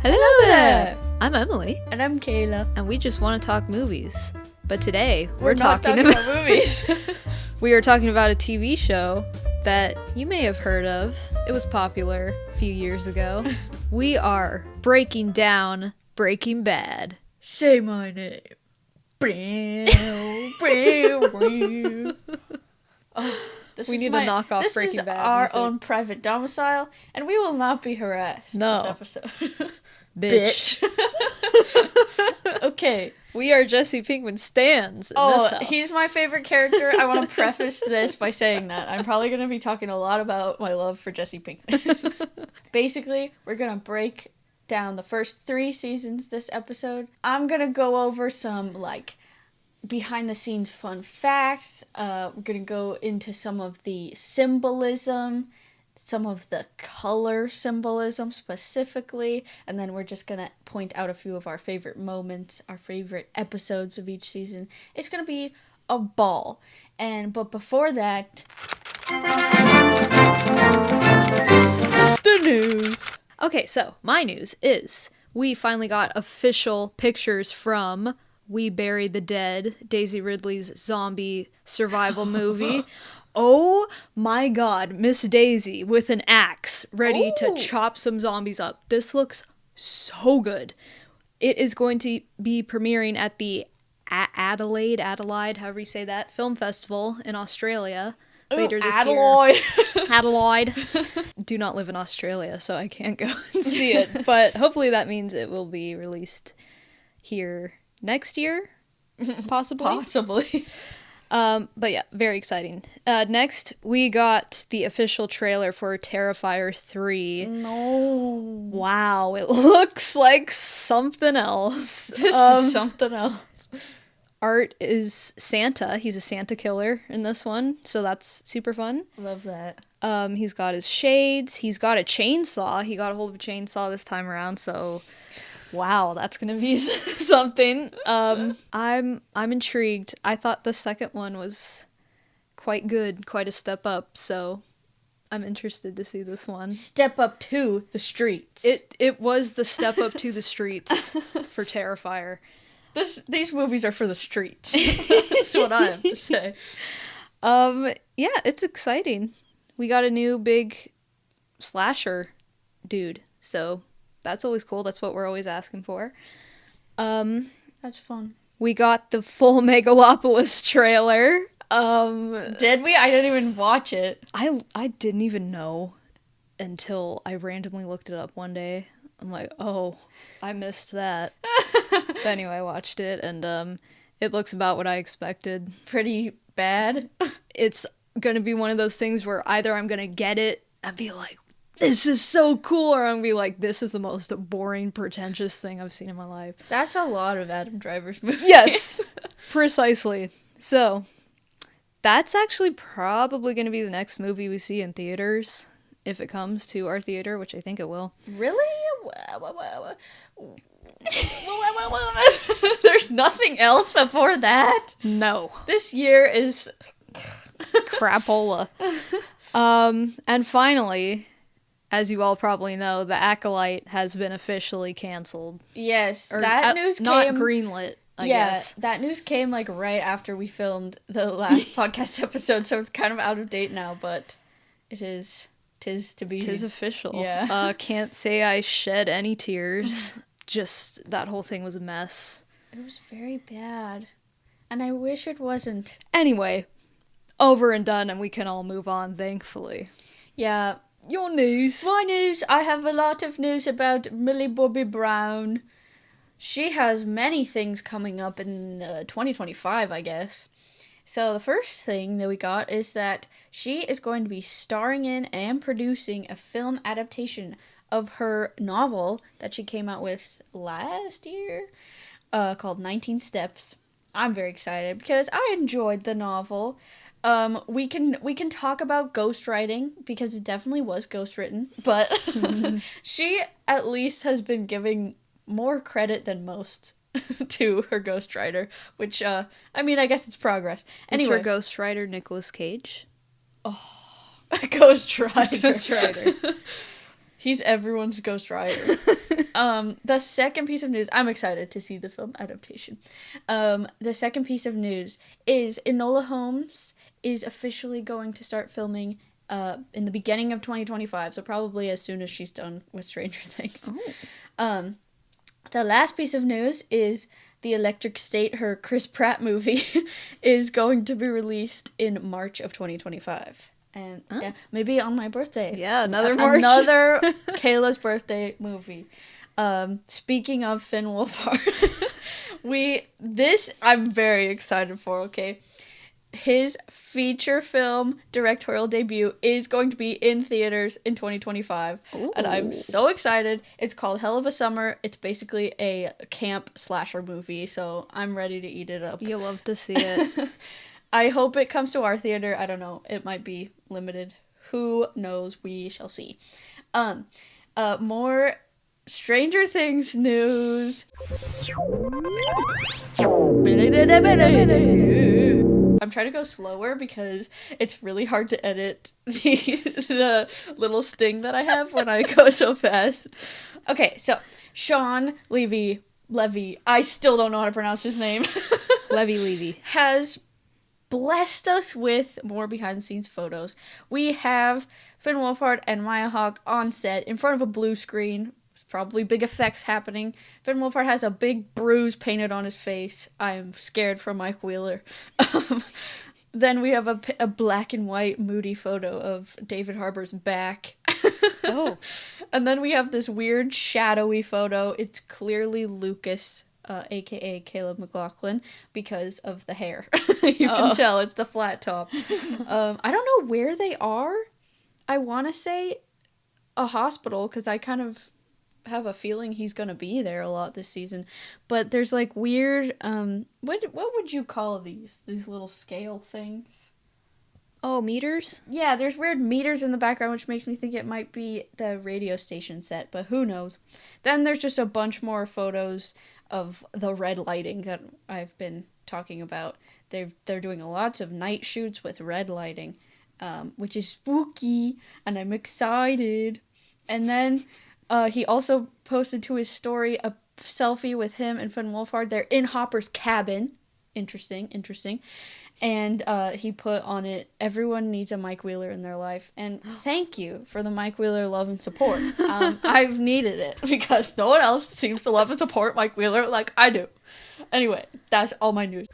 Hello there! I'm Emily. And I'm Kayla. And we just want to talk movies. But today, we're not talking about movies. We are talking about a TV show that you may have heard of. It was popular a few years ago. We are breaking down Breaking Bad. Say my name. We need to knock off Breaking Bad. This is our music. Own private domicile, and we will not be harassed this episode. Bitch. Okay. We are Jesse Pinkman stans in this house. He's my favorite character. I want to preface this by saying that. I'm probably going to be talking a lot about my love for Jesse Pinkman. Basically, we're going to break down the first 3 seasons this episode. I'm going to go over some, behind-the-scenes fun facts. We're going to go into some of the symbolism, some of the color symbolism specifically, and then we're just going to point out a few of our favorite moments, our favorite episodes of each season. It's going to be a ball. But before that, the news. Okay, so my news is we finally got official pictures from We Buried the Dead, Daisy Ridley's zombie survival movie. Oh my god, Miss Daisy with an axe ready to chop some zombies up. This looks so good. It is going to be premiering at the Adelaide, however you say that, film festival in Australia later this year. Adelaide. Do not live in Australia, so I can't go and see it. But hopefully that means it will be released here next year, possibly. But yeah, very exciting. Next, we got the official trailer for Terrifier 3. No. Wow, it looks like something else. This is something else. Art is Santa. He's a Santa killer in this one, so that's super fun. Love that. He's got his shades. He's got a chainsaw. He got a hold of a chainsaw this time around, so wow, that's gonna be something. I'm intrigued. I thought the second one was quite good, quite a step up, so I'm interested to see this one. Step up to the streets. It was the step up to the streets for Terrifier. These movies are for the streets. That's what I have to say. Yeah, it's exciting. We got a new big slasher dude, so that's always cool. That's what we're always asking for. That's fun. We got the full Megalopolis trailer. Did we? I didn't even watch it. I didn't even know until I randomly looked it up one day. I'm like, oh, I missed that. But anyway, I watched it, and it looks about what I expected. Pretty bad. It's gonna be one of those things where either I'm gonna get it and be like, this is so cool, or I'm gonna be like, this is the most boring, pretentious thing I've seen in my life. That's a lot of Adam Driver's movies. Yes, precisely. So, that's actually probably gonna be the next movie we see in theaters, if it comes to our theater, which I think it will. Really? There's nothing else before that? No. This year is crapola. And finally, as you all probably know, The Acolyte has been officially canceled. Yes, or that news came... Not greenlit, I guess. Yeah, that news came, right after we filmed the last podcast episode, so it's kind of out of date now, but tis to be. Tis official. Yeah. Can't say I shed any tears. Just, that whole thing was a mess. It was very bad. And I wish it wasn't. Anyway, over and done, and we can all move on, thankfully. Yeah. Your news. My news. I have a lot of news about Millie Bobby Brown. She has many things coming up in 2025, I guess. So the first thing that we got is that she is going to be starring in and producing a film adaptation of her novel that she came out with last year, called 19 Steps. I'm very excited because I enjoyed the novel. We can talk about ghostwriting because it definitely was ghostwritten, but she at least has been giving more credit than most to her ghostwriter, which I guess it's progress. Anyway, is her ghostwriter Nicolas Cage? Oh, ghostwriter. Ghostwriter. He's everyone's ghostwriter. The second piece of news, I'm excited to see the film adaptation. The second piece of news is Enola Holmes is officially going to start filming in the beginning of 2025, so probably as soon as she's done with Stranger Things. Oh. The last piece of news is the Electric State, her Chris Pratt movie, is going to be released in March of 2025. And yeah, maybe on my birthday. Yeah, another March. Another Kayla's birthday movie. Speaking of Finn Wolfhard, I'm very excited for, okay? His feature film directorial debut is going to be in theaters in 2025. Ooh. And I'm so excited. It's called Hell of a Summer. It's basically a camp slasher movie, so I'm ready to eat it up. You'll love to see it. I hope it comes to our theater. I don't know. It might be limited. Who knows? We shall see. More Stranger Things news. I'm trying to go slower because it's really hard to edit the little sting that I have when I go so fast. Okay, so Sean Levy, I still don't know how to pronounce his name. Levy. Has blessed us with more behind-the-scenes photos. We have Finn Wolfhard and Maya Hawke on set in front of a blue screen. Probably big effects happening. Finn Wolfhard has a big bruise painted on his face. I'm scared for Mike Wheeler. Then we have a black and white moody photo of David Harbour's back. Oh. And then we have this weird shadowy photo. It's clearly Lucas, aka Caleb McLaughlin, because of the hair. You can tell it's the flat top. I don't know where they are. I want to say a hospital because I kind of have a feeling he's gonna be there a lot this season, but there's like weird what would you call these little scale things? Oh, meters? Yeah, there's weird meters in the background, which makes me think it might be the radio station set, but who knows. Then there's just a bunch more photos of the red lighting that I've been talking about. They're doing lots of night shoots with red lighting, which is spooky, and I'm excited. And then he also posted to his story a selfie with him and Finn Wolfhard. They're in Hopper's cabin. Interesting. And he put on it, everyone needs a Mike Wheeler in their life. And thank you for the Mike Wheeler love and support. I've needed it because no one else seems to love and support Mike Wheeler like I do. Anyway, that's all my news.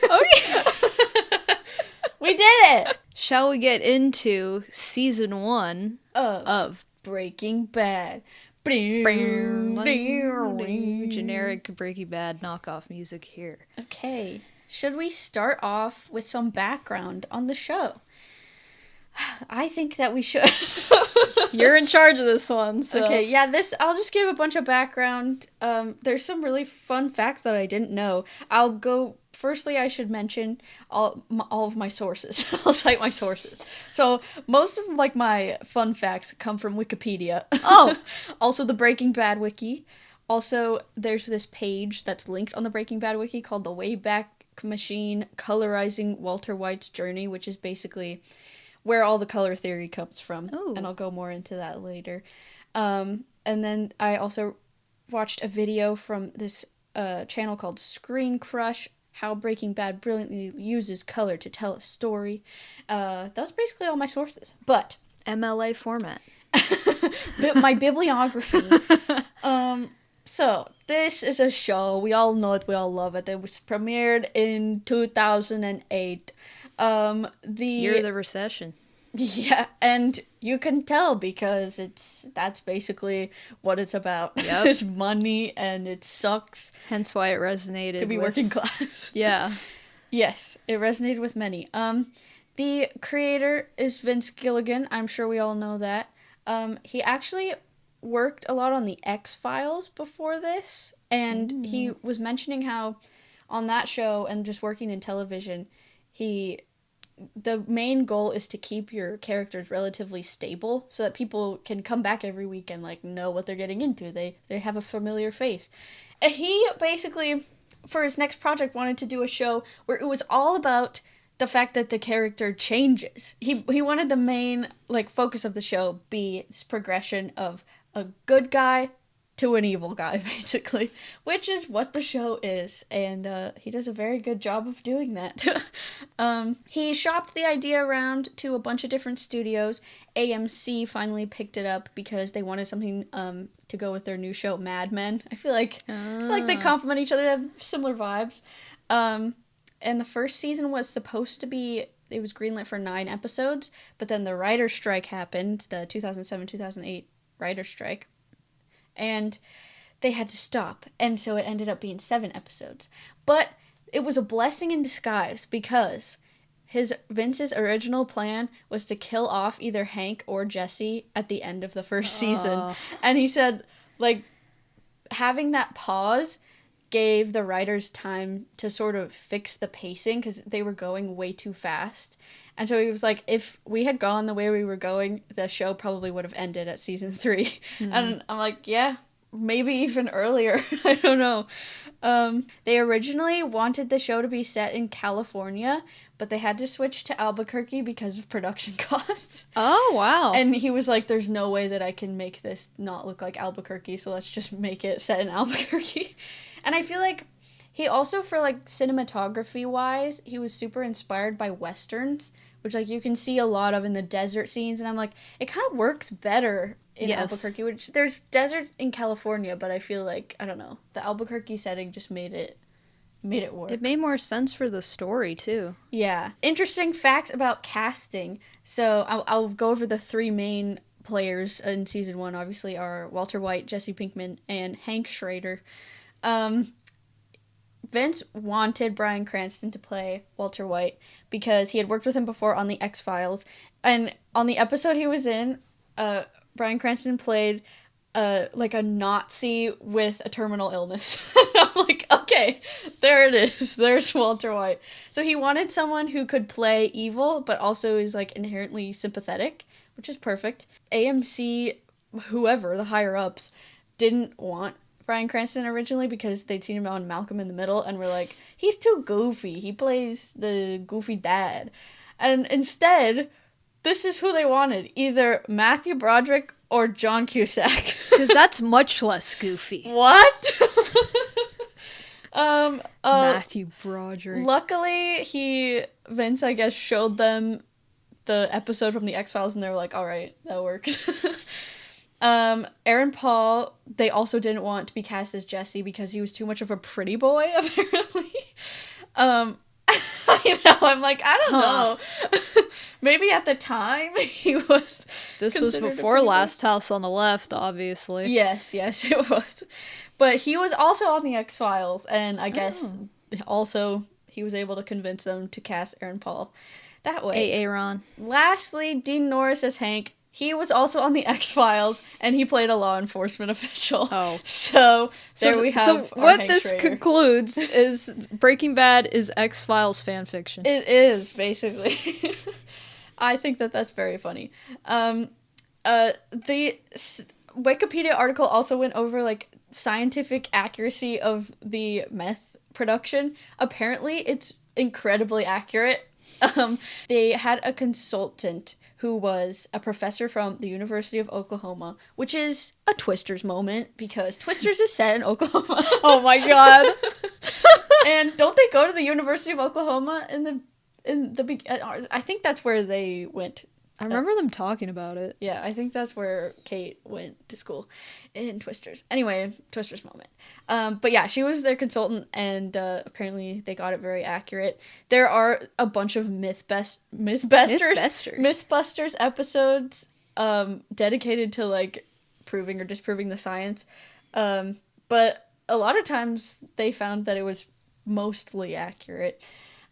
Okay. We did it! Shall we get into season 1 of Breaking Bad? Generic Breaking Bad knockoff music here. Okay. Should we start off with some background on the show? I think that we should. You're in charge of this one, so. Okay, yeah, I'll just give a bunch of background. There's some really fun facts that I didn't know. Firstly, I should mention all of my sources. I'll cite my sources. So, most of, my fun facts come from Wikipedia. Oh! Also, the Breaking Bad Wiki. Also, there's this page that's linked on the Breaking Bad Wiki called The Wayback Machine Colorizing Walter White's Journey, which is basically where all the color theory comes from. Ooh. And I'll go more into that later. And then I also watched a video from this channel called Screen Crush, how Breaking Bad brilliantly uses color to tell a story. That's basically all my sources. But MLA format. My bibliography. So, this is a show. We all know it. We all love it. It was premiered in 2008. Year of the recession. Yeah, and you can tell because that's basically what it's about. Yep. It's money and it sucks. Hence why it resonated to be working class. Yeah. Yes, it resonated with many. The creator is Vince Gilligan. I'm sure we all know that. He actually worked a lot on the X-Files before this, and he was mentioning how on that show and just working in television, the main goal is to keep your characters relatively stable so that people can come back every week and know what they're getting into. They have a familiar face. And he basically, for his next project, wanted to do a show where it was all about the fact that the character changes. He wanted the main focus of the show be this progression of a good guy to an evil guy, basically, which is what the show is, and he does a very good job of doing that. He shopped the idea around to a bunch of different studios. AMC finally picked it up because they wanted something to go with their new show, Mad Men. I feel like they complement each other, they have similar vibes. And the first season was supposed to be, it was greenlit for 9 episodes, but then the writer's strike happened, the 2007-2008 writer's strike, and they had to stop, and so it ended up being 7 episodes. But it was a blessing in disguise, because Vince's original plan was to kill off either Hank or Jesse at the end of the first season. And he said, having that pause gave the writers time to sort of fix the pacing, because they were going way too fast. And so he was like, if we had gone the way we were going, the show probably would have ended at season 3. Mm-hmm. And I'm like, yeah, maybe even earlier. I don't know. They originally wanted the show to be set in California, but they had to switch to Albuquerque because of production costs. Oh, wow. And he was like, there's no way that I can make this not look like Albuquerque, so let's just make it set in Albuquerque. And I feel like he also, for cinematography-wise, he was super inspired by Westerns, which you can see a lot of in the desert scenes, and I'm like, it kind of works better in Albuquerque, which there's desert in California, but I feel like, I don't know, the Albuquerque setting just made it work. It made more sense for the story, too. Yeah. Interesting facts about casting. So I'll go over the 3 main players in season 1, obviously, are Walter White, Jesse Pinkman, and Hank Schrader. Vince wanted Bryan Cranston to play Walter White because he had worked with him before on The X-Files. And on the episode he was in, Bryan Cranston played a Nazi with a terminal illness. And I'm like, okay, there it is. There's Walter White. So he wanted someone who could play evil, but also is inherently sympathetic, which is perfect. AMC, whoever, the higher-ups, didn't want Bryan Cranston originally because they'd seen him on Malcolm in the Middle and were like, he's too goofy. He plays the goofy dad. And instead, this is who they wanted. Either Matthew Broderick or John Cusack. Because that's much less goofy. What? Matthew Broderick. Luckily, Vince, I guess, showed them the episode from The X-Files and they were like, all right, that works. Aaron Paul, they also didn't want to be cast as Jesse because he was too much of a pretty boy, apparently. I'm like, I don't know. Maybe at the time he was. This was before Last House on the Left, obviously. Yes, it was. But he was also on The X-Files, and I guess also he was able to convince them to cast Aaron Paul that way. Aaron. Lastly, Dean Norris as Hank. He was also on The X-Files, and he played a law enforcement official. Oh. So we have So what Hank this Schrader. concludes is Breaking Bad is X-Files fanfiction. It is, basically. I think that's very funny. The Wikipedia article also went over, scientific accuracy of the meth production. Apparently, it's incredibly accurate. They had a consultant who was a professor from the University of Oklahoma, which is a Twisters moment, because Twisters is set in Oklahoma. Oh my god. And don't they go to the University of Oklahoma I think that's where they went. I remember them talking about it. Yeah, I think that's where Kate went to school, in Twisters. Anyway, Twisters moment. But yeah, she was their consultant, and apparently they got it very accurate. There are a bunch of Mythbusters episodes dedicated to proving or disproving the science. But a lot of times they found that it was mostly accurate.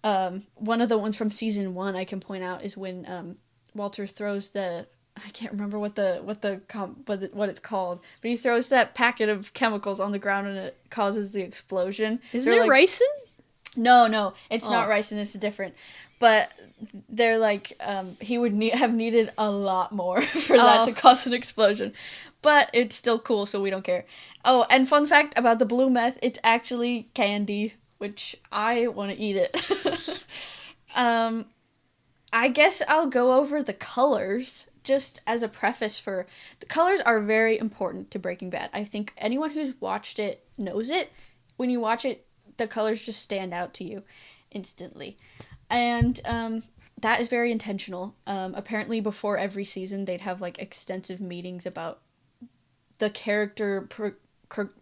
One of the ones from season 1 I can point out is when Walter throws I can't remember what it's called, but he throws that packet of chemicals on the ground and it causes the explosion. Isn't it ricin? No, it's not ricin, it's different. But they're he would have needed a lot more for that to cause an explosion. But it's still cool, so we don't care. Oh, and fun fact about the blue meth, it's actually candy, which I want to eat it. I guess I'll go over the colors just as a preface for the colors are very important to Breaking Bad. I think anyone who's watched it knows it. When you watch it, the colors just stand out to you instantly. And that is very intentional. Apparently before every season they'd have like extensive meetings about the character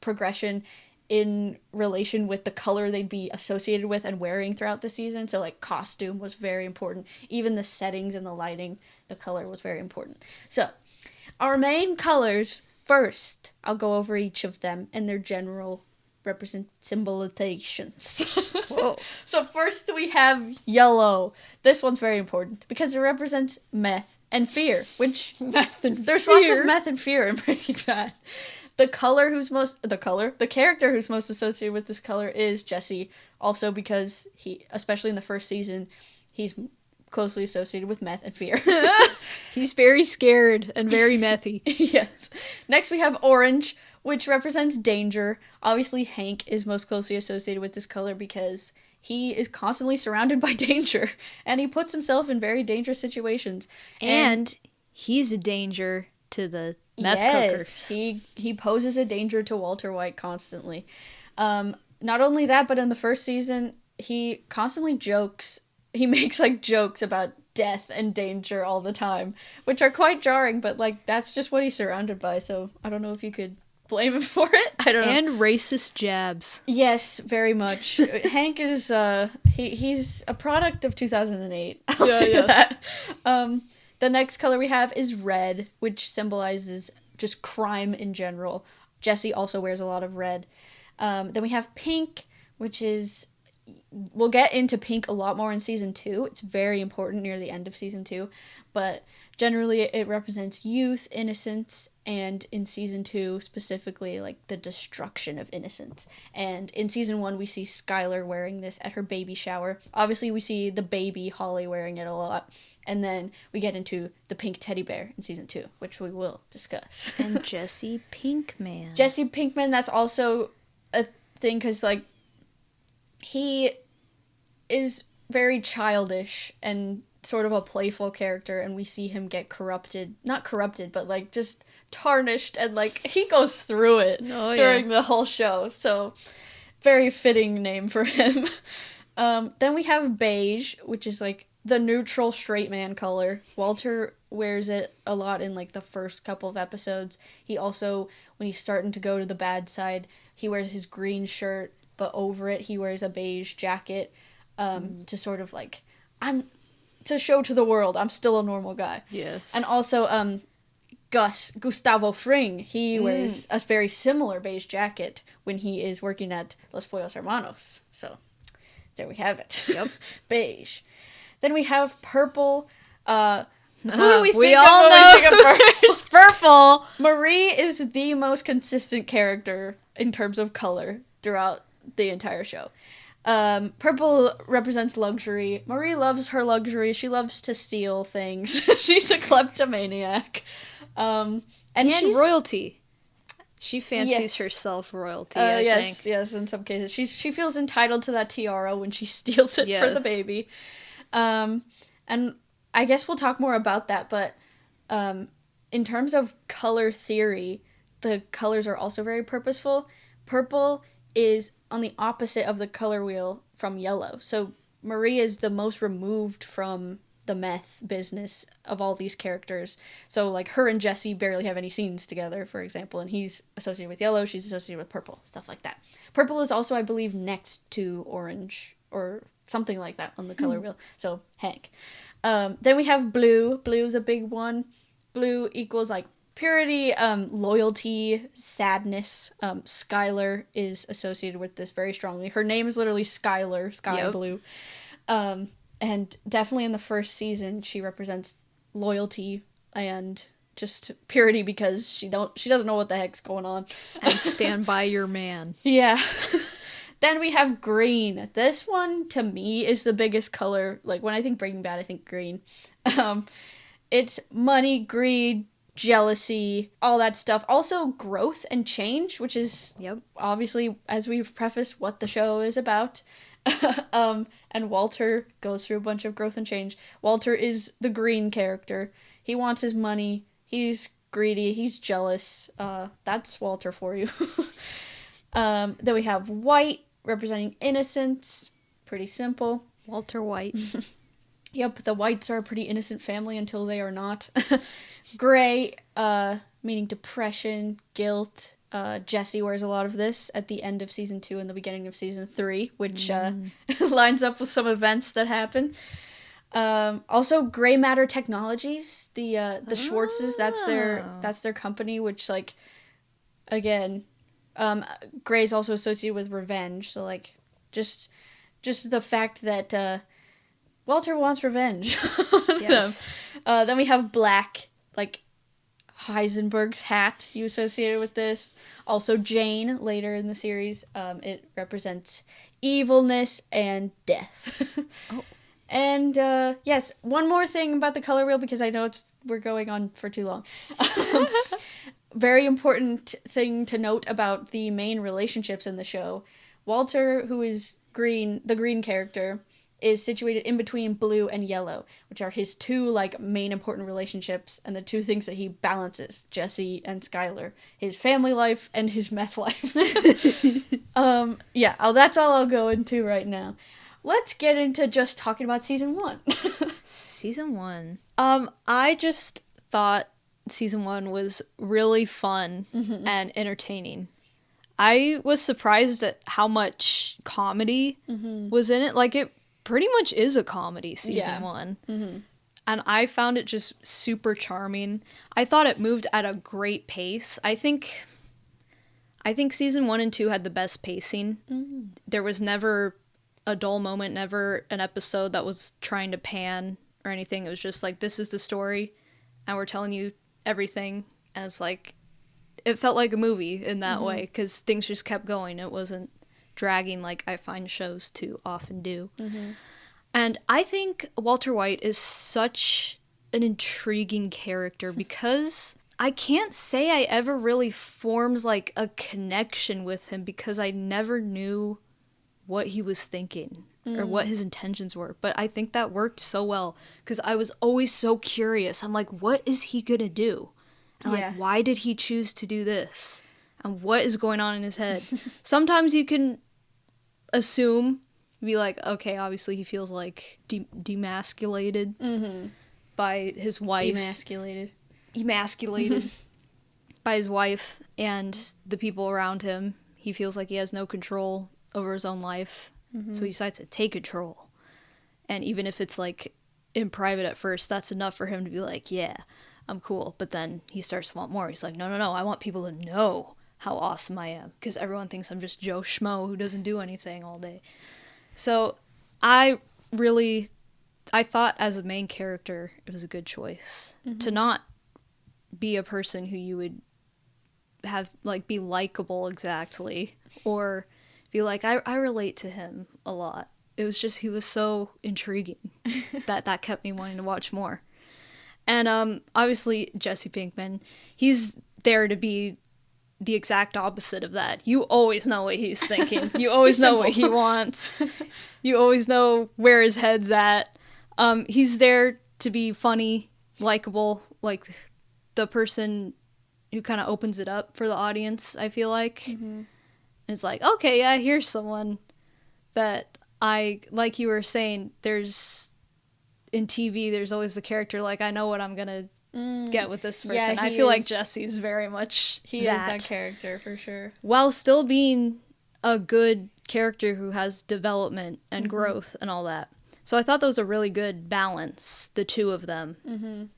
progression in relation with the color they'd be associated with and wearing throughout the season. So like costume was very important. Even the settings and the lighting, the color was very important. So our main colors, first, I'll go over each of them and their general symbolizations. Whoa. So first we have yellow. This one's very important because it represents meth and fear, which there's lots of meth and fear in Breaking Bad. The character who's most associated with this color is Jesse, also because he, especially in the first season, he's closely associated with meth and fear. He's very scared and very methy. Yes. Next we have orange, which represents danger. Obviously Hank is most closely associated with this color because he is constantly surrounded by danger, and he puts himself in very dangerous situations. And he's a danger to the meth cookers. He poses a danger to Walter White constantly. Not only that, but in the first season, he constantly he makes like jokes about death and danger all the time, which are quite jarring, but like that's just what he's surrounded by, so I don't know if you could blame him for it. I don't know. And racist jabs. Yes, very much. Hank is he's a product of 2008. I'll say that. The next color we have is red, which symbolizes just crime in general. Jesse also wears a lot of red. Then we have pink, which is... We'll get into pink a lot more in season 2. It's very important near the end of season 2. But generally it represents youth, innocence, and in season 2 specifically, like the destruction of innocence. And in season 1 we see Skylar wearing this at her baby shower. Obviously we see the baby Holly wearing it a lot. And then we get into the pink teddy bear in season 2, which we will discuss. And Jesse Pinkman. Jesse Pinkman, that's also a thing because, like, he is very childish and sort of a playful character, and we see him get not corrupted, but, like, just tarnished, and, like, he goes through it during the whole show. So, very fitting name for him. Then we have beige, which is, like, the neutral straight man color. Walter wears it a lot in like the first couple of episodes. He also, when he's starting to go to the bad side, he wears his green shirt, but over it he wears a beige jacket to sort of like, to show to the world I'm still a normal guy. Yes. And also Gustavo Fring, he wears a very similar beige jacket when he is working at Los Pollos Hermanos. So there we have it. Yep. Beige. Then we have purple. Who do we we think all of know when we think of it's purple. Marie is the most consistent character in terms of color throughout the entire show. Purple represents luxury. Marie loves her luxury. She loves to steal things. She's a kleptomaniac. And she's royalty. She fancies herself royalty, I think. Yes, in some cases. She feels entitled to that tiara when she steals it for the baby. And I guess we'll talk more about that, but in terms of color theory, the colors are also very purposeful. Purple is on the opposite of the color wheel from yellow. So Marie is the most removed from the meth business of all these characters. So like her and Jesse barely have any scenes together, for example, and he's associated with yellow, she's associated with purple, stuff like that. Purple is also, I believe, next to orange or something like that on the color wheel. So Hank. Then we have blue. Blue is a big one. Blue equals like purity, loyalty, sadness. Skylar is associated with this very strongly. Her name is literally Skylar, Sky Blue. And definitely in the first season, she represents loyalty and just purity because she doesn't know what the heck's going on. And stand by your man. Yeah. Then we have green. This one, to me, is the biggest color. Like, when I think Breaking Bad, I think green. It's money, greed, jealousy, all that stuff. Also, growth and change, which is obviously, as we've prefaced, what the show is about. And Walter goes through a bunch of growth and change. Walter is the green character. He wants his money. He's greedy. He's jealous. That's Walter for you. Then we have White, representing innocence. Pretty simple. Walter White. Yep, the Whites are a pretty innocent family until they are not. Gray, meaning depression, guilt. Jesse wears a lot of this at the end of season 2 and the beginning of season 3, which lines up with some events that happen. Also, Gray Matter Technologies, the Schwartzes, that's their company, which, like, again, Gray's also associated with revenge. So, like, just the fact that Walter wants revenge. Yes. Then we have Black, like Heisenberg's hat you associated with this. Also Jane later in the series. It represents evilness and death. Oh. And yes, one more thing about the color wheel, because I know we're going on for too long. Very important thing to note about the main relationships in the show. Walter, who is green, the green character, is situated in between blue and yellow, which are his two, like, main important relationships, and the two things that he balances, Jesse and Skylar, his family life and his meth life. Yeah, that's all I'll go into right now. Let's get into just talking about season 1. Season 1. I just thought season 1 was really fun and entertaining. I was surprised at how much comedy was in it. Like, it pretty much is a comedy, season 1. And I found it just super charming. I thought it moved at a great pace. I think season 1 and 2 had the best pacing. There was never a dull moment, never an episode that was trying to pan or anything. It was just like, this is the story, and we're telling you everything. And it's like, it felt like a movie in that way, because things just kept going. It wasn't dragging like I find shows to often do. And I think Walter White is such an intriguing character, because I can't say I ever really formed like a connection with him, because I never knew what he was thinking or what his intentions were. But I think that worked so well, because I was always so curious. I'm like, what is he gonna do? And like, why did he choose to do this? And what is going on in his head? Sometimes you can assume, be like, okay, obviously he feels like demasculated by his wife. Emasculated by his wife and the people around him. He feels like he has no control over his own life. So he decides to take control. And even if it's like in private at first, that's enough for him to be like, yeah, I'm cool. But then he starts to want more. He's like, no, I want people to know how awesome I am, because everyone thinks I'm just Joe Schmo who doesn't do anything all day. So I thought as a main character, it was a good choice to not be a person who you would have, like, be likable exactly, or be like, I relate to him a lot. It was just, he was so intriguing that kept me wanting to watch more. And obviously Jesse Pinkman, he's there to be the exact opposite of that. You always know what he's thinking. You always know what he wants. You always know where his head's at. He's there to be funny, likable, like the person who kind of opens it up for the audience, I feel like. And it's like, okay, yeah, here's someone that like you were saying, in TV, there's always the character, like, I know what I'm gonna get with this person. Yeah, I feel like Jesse's very much is that character, for sure. While still being a good character who has development and growth and all that. So I thought that was a really good balance, the two of them.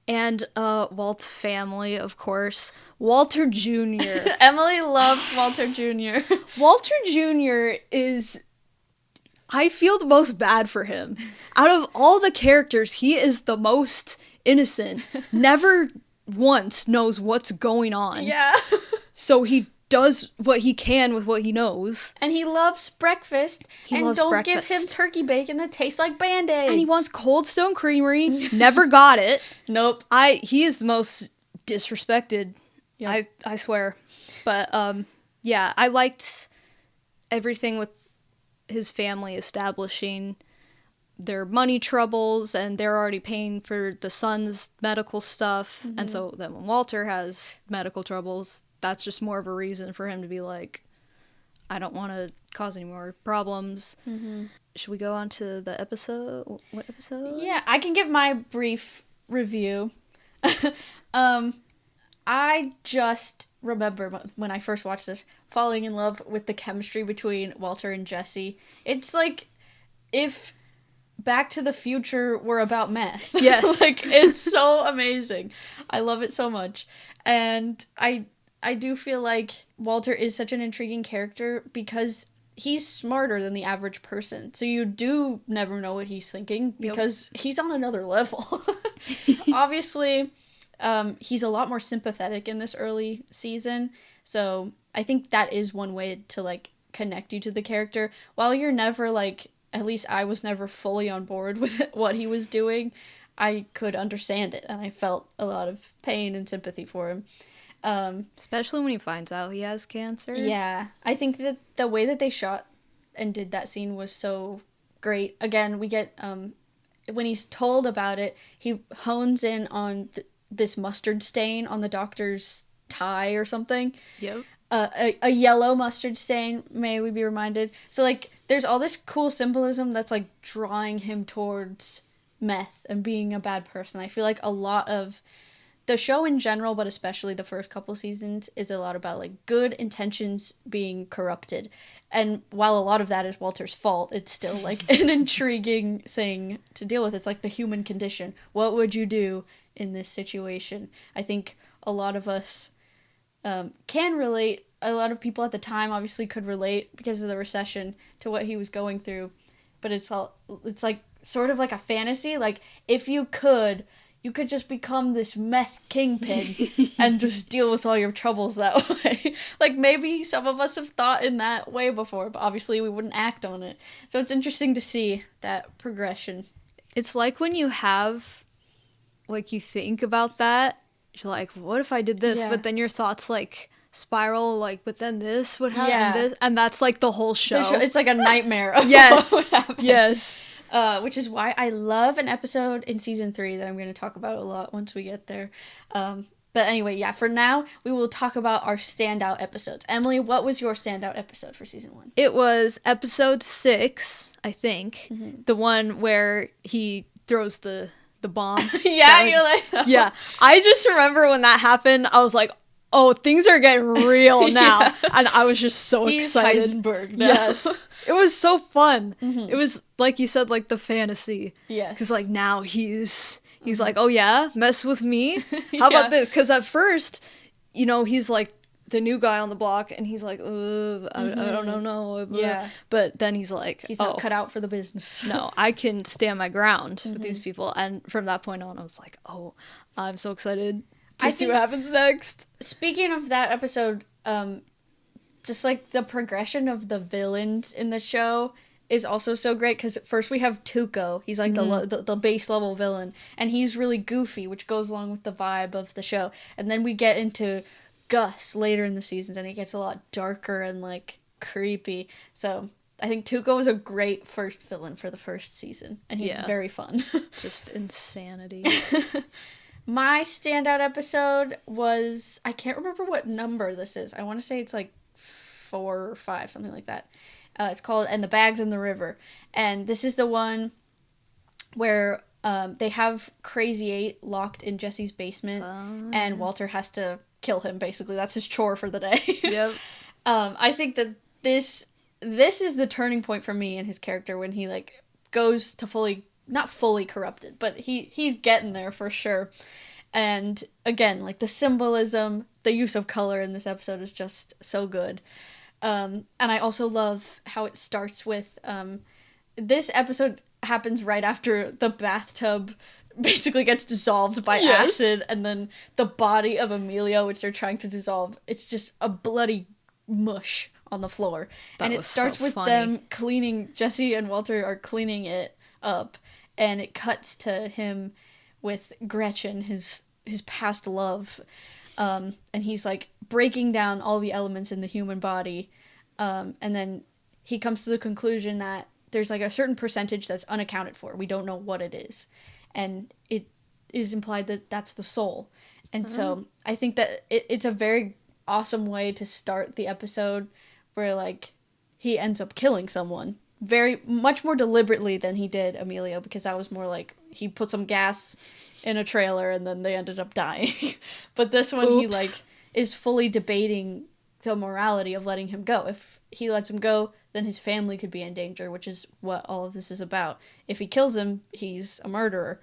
And Walt's family, of course. Walter Jr. Emily loves Walter Jr. Walter Jr. is... I feel the most bad for him. Out of all the characters, he is the most innocent. Never once knows what's going on. Yeah. So he does what he can with what he knows. And he loves breakfast. Don't give him turkey bacon that tastes like Band-Aids. And he wants Cold Stone Creamery. Never got it. Nope. He is the most disrespected. Yep. I swear. But yeah, I liked everything with his family establishing their money troubles, and they're already paying for the son's medical stuff. Mm-hmm. And so then when Walter has medical troubles, that's just more of a reason for him to be like, I don't want to cause any more problems. Mm-hmm. Should we go on to the episode? What episode? Yeah, I can give my brief review. I just remember when I first watched this, falling in love with the chemistry between Walter and Jesse. It's like if Back to the Future were about meth. Yes. Like, it's so amazing. I love it so much. And I do feel like Walter is such an intriguing character because he's smarter than the average person. So you do never know what he's thinking because he's on another level. Obviously, he's a lot more sympathetic in this early season. So I think that is one way to, like, connect you to the character. While you're never, like, at least I was never fully on board with what he was doing, I could understand it. And I felt a lot of pain and sympathy for him. Especially when he finds out he has cancer. Yeah. I think that the way that they shot and did that scene was so great. Again, we get, when he's told about it, he hones in on this mustard stain on the doctor's tie or something. Yep. A yellow mustard stain, may we be reminded. So, like, there's all this cool symbolism that's, like, drawing him towards meth and being a bad person. I feel like a lot of the show in general, but especially the first couple seasons, is a lot about, like, good intentions being corrupted. And while a lot of that is Walter's fault, it's still, like, an intriguing thing to deal with. It's like the human condition. What would you do in this situation? I think a lot of us can relate. A lot of people at the time obviously could relate because of the recession to what he was going through. But it's like sort of like a fantasy. Like, if you could just become this meth kingpin and just deal with all your troubles that way. Like, maybe some of us have thought in that way before, but obviously we wouldn't act on it. So it's interesting to see that progression. It's like when you have, like, you think about that, you're like, what if I did this? Yeah. But then your thoughts, like, spiral, like, but then this would happen. Yeah. This, and that's, like, the whole show. It's like a nightmare of yes. what would happen. Yes. Which is why I love an episode in season 3 that I'm going to talk about a lot once we get there. But anyway, yeah, for now, we will talk about our standout episodes. Emily, what was your standout episode for season 1? It was episode 6, I think. Mm-hmm. The one where he throws the bomb. Yeah, you're like... Yeah. I just remember when that happened, I was like, oh, things are getting real now. Yeah. And I was just so excited. He's Heisenberg now. Yes. It was so fun. Mm-hmm. It was, like you said, like the fantasy. Yes. Because, like, now he's like, oh, yeah, mess with me? How about this? Because at first, you know, he's, like, the new guy on the block, and he's like, I don't know. Yeah. But then he's like, he's not cut out for the business. No, I can stand my ground with these people. And from that point on, I was like, oh, I'm so excited to see what happens next. Speaking of that episode, just, like, the progression of the villains in the show is also so great, because first we have Tuco. He's, like, the base level villain, and he's really goofy, which goes along with the vibe of the show. And then we get into Gus later in the seasons, and it gets a lot darker and, like, creepy. So I think Tuco was a great first villain for the first season, and he's very fun. Just insanity. My standout episode was, I can't remember what number this is. I want to say it's like 4 or 5, something like that. It's called And the Bags in the River. And this is the one where they have Crazy 8 locked in Jesse's basement, and Walter has to kill him, basically. That's his chore for the day. Yep. I think that this is the turning point for me in his character, when he, like, goes to not fully corrupted, but he's getting there for sure. And again, like, the symbolism, the use of color in this episode is just so good. And I also love how it starts with, this episode happens right after the bathtub basically gets dissolved by acid, and then the body of Emilio, which they're trying to dissolve, it's just a bloody mush on the floor. And it starts with them cleaning, Jesse and Walter are cleaning it up, and it cuts to him with Gretchen, his past love, and he's, like, breaking down all the elements in the human body, and then he comes to the conclusion that there's like a certain percentage that's unaccounted for. We don't know what it is. And it is implied that that's the soul. And so I think that it's a very awesome way to start the episode where like he ends up killing someone very much more deliberately than he did Emilio, because that was more like he put some gas in a trailer and then they ended up dying. But this one, he like is fully debating the morality of letting him go. If he lets him go, then his family could be in danger, which is what all of this is about. If he kills him, he's a murderer.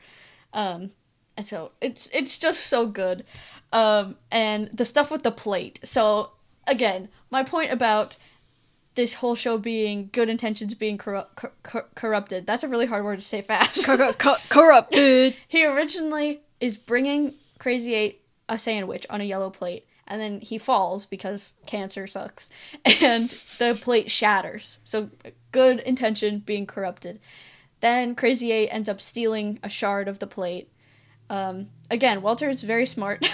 And so it's just so good. And the stuff with the plate. So again, my point about this whole show being good intentions being corrupted. That's a really hard word to say fast. Corrupted. He originally is bringing Crazy 8 a sandwich on a yellow plate, and then he falls because cancer sucks, and the plate shatters. So good intention being corrupted. Then Crazy 8 ends up stealing a shard of the plate. Again, Walter is very smart.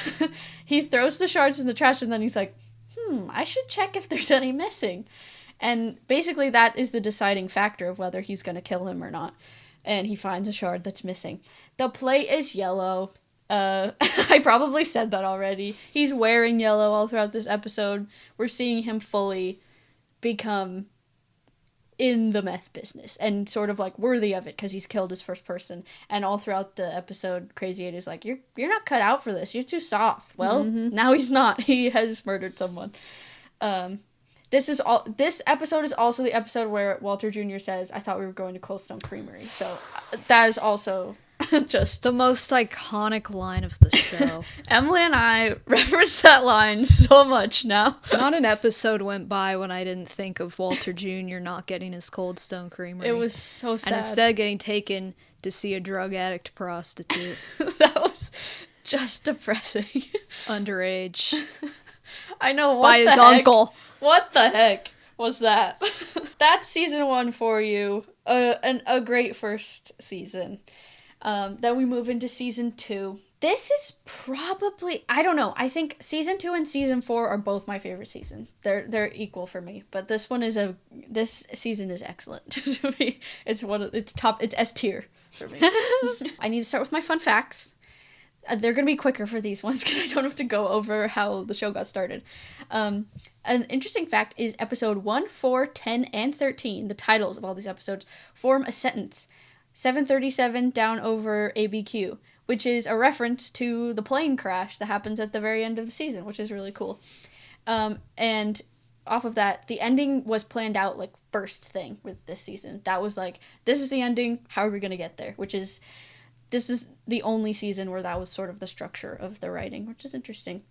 He throws the shards in the trash, and then he's like, I should check if there's any missing. And basically that is the deciding factor of whether he's going to kill him or not. And he finds a shard that's missing. The plate is yellow. I probably said that already. He's wearing yellow all throughout this episode. We're seeing him fully become in the meth business and sort of like worthy of it because he's killed his first person. And all throughout the episode, Crazy 8 is like, you're not cut out for this. You're too soft. Well, now he's not. He has murdered someone. This episode is also the episode where Walter Jr. says, I thought we were going to Cold Stone Creamery. So that is also just the most iconic line of the show. Emily and I reference that line so much now. Not an episode went by when I didn't think of Walter Jr. not getting his Cold Stone Creamery. It was so sad. And instead getting taken to see a drug addict prostitute. That was just depressing. Underage. I know, by his uncle. What the heck was that? That's season 1 for you. A great first season. Then we move into season 2. This is probably, I don't know. I think season 2 and season 4 are both my favorite season. They're equal for me. But this season is excellent to me. It's S tier for me. I need to start with my fun facts. They're going to be quicker for these ones because I don't have to go over how the show got started. An interesting fact is episode 1, 4, 10, and 13, the titles of all these episodes, form a sentence. 737 down over ABQ, which is a reference to the plane crash that happens at the very end of the season, which is really cool. And off of that, the ending was planned out like first thing with this season. That was like, this is the ending, how are we going to get there? This is the only season where that was sort of the structure of the writing, which is interesting.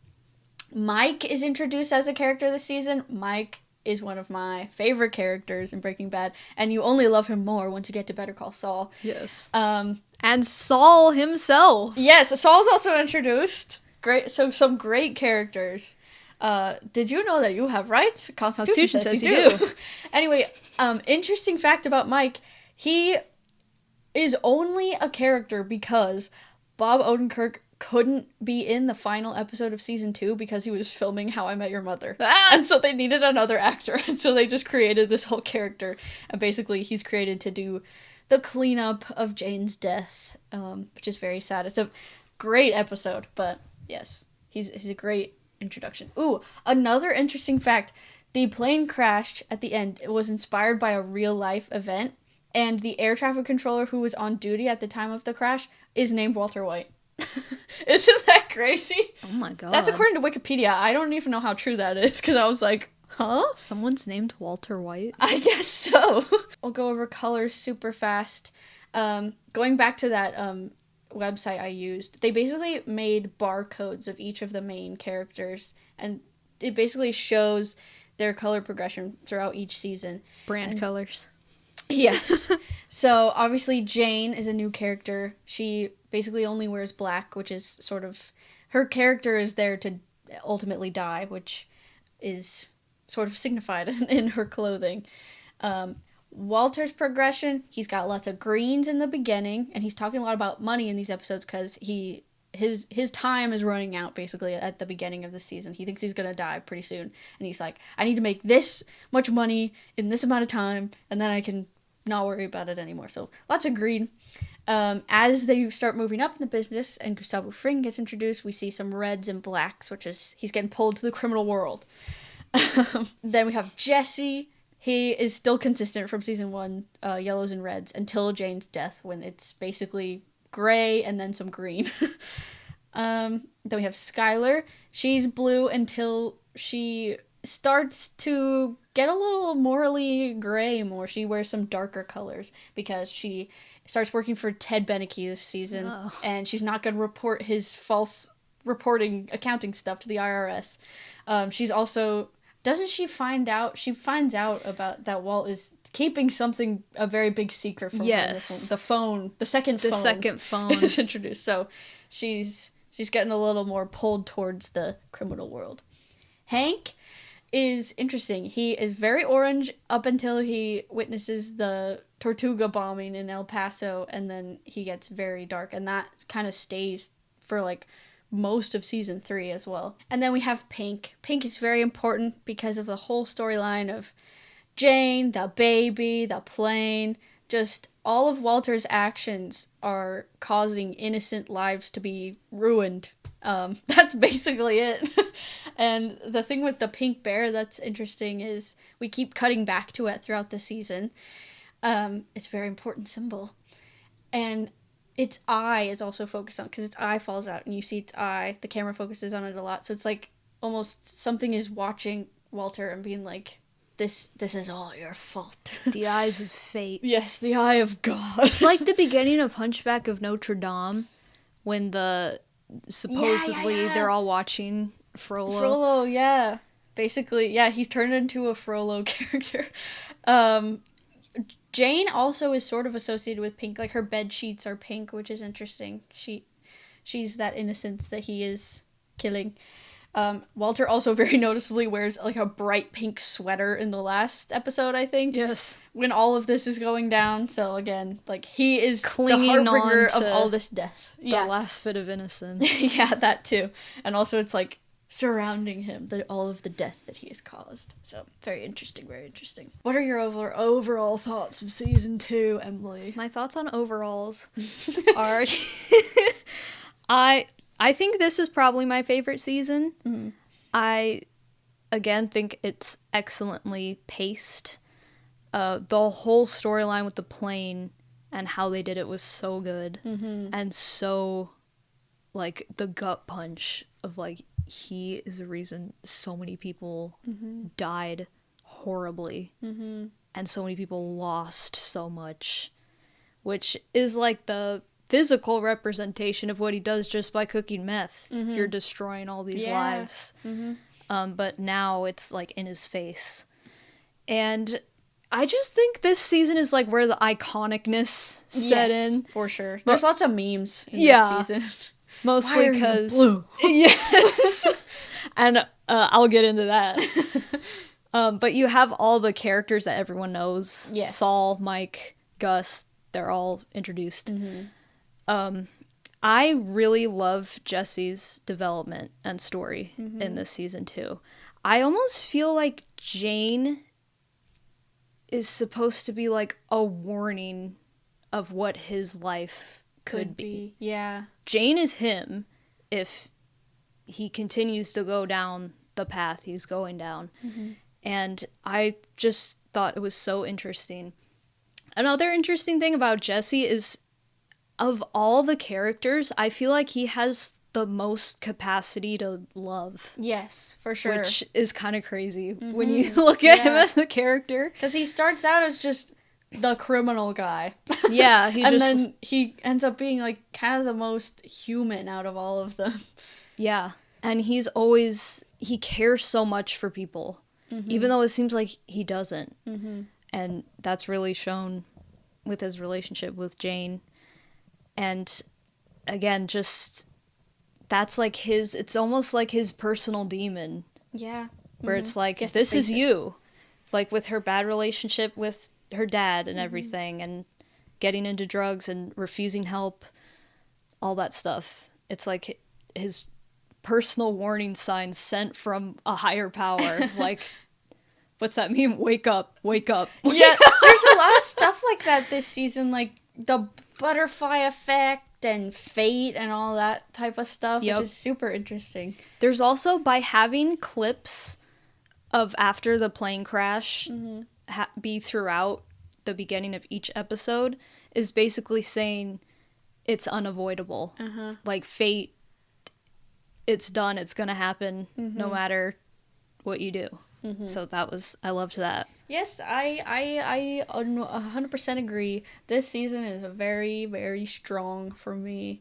Mike is introduced as a character this season. Mike is one of my favorite characters in Breaking Bad, and you only love him more once you get to Better Call Saul. Yes. And Saul himself. Yes, Saul's also introduced. Great. So some great characters. Did you know that you have rights? Constitution says you do. Anyway, interesting fact about Mike. He is only a character because Bob Odenkirk couldn't be in the final episode of season 2 because he was filming How I Met Your Mother. And so they needed another actor. And so they just created this whole character. And basically he's created to do the cleanup of Jane's death, which is very sad. It's a great episode, but yes, he's a great introduction. Ooh, another interesting fact. The plane crashed at the end. It was inspired by a real life event. And the air traffic controller who was on duty at the time of the crash is named Walter White. Isn't that crazy? Oh my god. That's according to Wikipedia. I don't even know how true that is, because I was like, huh? Someone's named Walter White? I guess so. I'll go over colors super fast. Going back to that website I used, they basically made barcodes of each of the main characters, and it basically shows their color progression throughout each season. Brand colors. Yes. So, obviously, Jane is a new character. She basically only wears black, which is sort of... Her character is there to ultimately die, which is sort of signified in her clothing. Walter's progression, he's got lots of greens in the beginning, and he's talking a lot about money in these episodes because he his time is running out basically at the beginning of the season. He thinks he's gonna die pretty soon, and he's like, I need to make this much money in this amount of time, and then I can not worry about it anymore. So lots of greed. As they start moving up in the business and Gustavo Fring gets introduced, we see some reds and blacks, which is he's getting pulled to the criminal world. Then we have Jesse. He is still consistent from season 1, yellows and reds, until Jane's death, when it's basically gray and then some green. Then we have Skylar. She's blue until she starts to get a little morally gray more. She wears some darker colors because she starts working for Ted Beneke this season, and she's not going to report his false reporting accounting stuff to the IRS. She's also... Doesn't she find out? She finds out about that Walt is keeping something, a very big secret from her. The second phone is introduced. So she's getting a little more pulled towards the criminal world. Hank is interesting. He is very orange up until he witnesses the Tortuga bombing in El Paso, and then he gets very dark, and that kind of stays for like most of season 3 as well. And then we have Pink. Pink is very important because of the whole storyline of Jane, the baby, the plane. Just all of Walter's actions are causing innocent lives to be ruined. That's basically it. And the thing with the pink bear that's interesting is we keep cutting back to it throughout the season. It's a very important symbol. And its eye is also focused on, because its eye falls out and you see its eye. The camera focuses on it a lot. So it's like almost something is watching Walter and being like, this is all your fault. The eyes of fate. Yes, the eye of God. It's like the beginning of Hunchback of Notre Dame when supposedly they're all watching Frollo. Frollo, yeah. Basically, yeah, he's turned into a Frollo character. Jane also is sort of associated with pink. Like, her bed sheets are pink, which is interesting. She's that innocence that he is killing. Walter also very noticeably wears, like, a bright pink sweater in the last episode, I think. Yes. When all of this is going down. So, again, like, he is clinging the harbinger on of all this death. The last fit of innocence. Yeah, that too. And also it's, like, surrounding him, all of the death that he has caused. So, very interesting, very interesting. What are your overall thoughts of season 2, Emily? My thoughts on overalls are... I think this is probably my favorite season. Mm-hmm. I, again, think it's excellently paced. The whole storyline with the plane and how they did it was so good. Mm-hmm. And so, like, the gut punch of, like, he is the reason so many people died horribly. Mm-hmm. And so many people lost so much. Which is, like, the physical representation of what he does just by cooking meth. Mm-hmm. You're destroying all these lives. Mm-hmm. But now it's, like, in his face. And I just think this season is, like, where the iconicness set in. For sure. There's lots of memes in this season. Mostly because... blue? Yes. And I'll get into that. But you have all the characters that everyone knows. Yes. Saul, Mike, Gus, they're all introduced. Mm-hmm. I really love Jesse's development and story in this season too. I almost feel like Jane is supposed to be like a warning of what his life could be. Yeah. Jane is him if he continues to go down the path he's going down. Mm-hmm. And I just thought it was so interesting. Another interesting thing about Jesse is, of all the characters, I feel like he has the most capacity to love. Yes, for sure. Which is kind of crazy when you look at him as a character. Because he starts out as just the criminal guy. Yeah, and then he ends up being, like, kind of the most human out of all of them. Yeah, and he cares so much for people, even though it seems like he doesn't. Mm-hmm. And that's really shown with his relationship with Jane. And again, just that's like it's almost like his personal demon. Yeah. Where it's like, this is you. Like with her bad relationship with her dad and everything, and getting into drugs and refusing help, all that stuff. it's like his personal warning sign sent from a higher power. Like, what's that mean? Wake up, wake up. Yeah, there's a lot of stuff like that this season, like the butterfly effect and fate and all that type of stuff, which is super interesting. There's also, by having clips of after the plane crash be throughout the beginning of each episode, is basically saying it's unavoidable. Like, fate, it's done, it's gonna happen no matter what you do. So I loved that. Yes, I 100% agree. This season is very, very strong for me.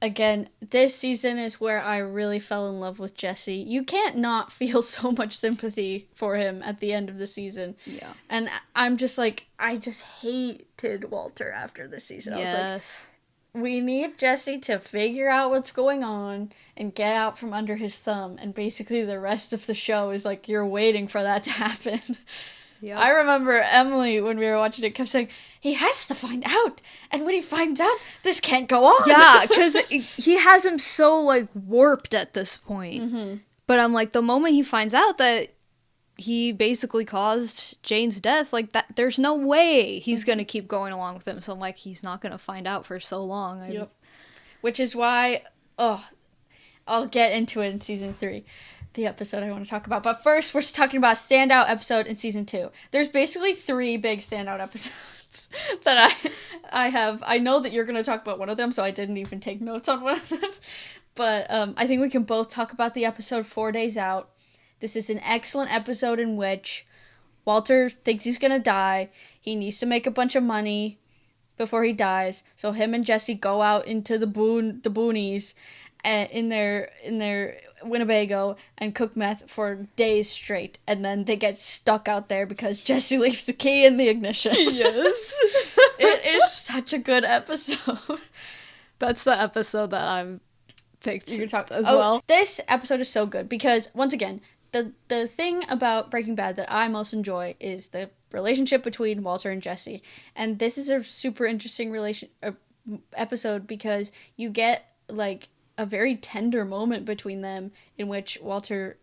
Again, this season is where I really fell in love with Jesse. You can't not feel so much sympathy for him at the end of the season. Yeah. And I'm just like, I just hated Walter after this season. I was like, we need Jesse to figure out what's going on and get out from under his thumb. And basically the rest of the show is like, you're waiting for that to happen. Yep. I remember Emily, when we were watching it, kept saying, he has to find out. And when he finds out, this can't go on. Yeah, because he has him so, like, warped at this point. But I'm like, the moment he finds out that he basically caused Jane's death, like, that, there's no way he's going to keep going along with him. So I'm like, he's not going to find out for so long. Yep. Which is why, I'll get into it in season 3. The episode I want to talk about. But first, we're talking about a standout episode in season 2. There's basically 3 big standout episodes that I have. I know that you're going to talk about one of them, so I didn't even take notes on one of them. But I think we can both talk about the episode 4 Days Out. This is an excellent episode in which Walter thinks he's going to die. He needs to make a bunch of money before he dies. So him and Jesse go out into the boonies in their Winnebago and cook meth for days straight, and then they get stuck out there because Jesse leaves the key in the ignition. Yes. It is such a good episode. That's the episode that I've picked well. This episode is so good because, once again, the thing about Breaking Bad that I most enjoy is the relationship between Walter and Jesse, and this is a super interesting episode because you get, like, a very tender moment between them in which Walter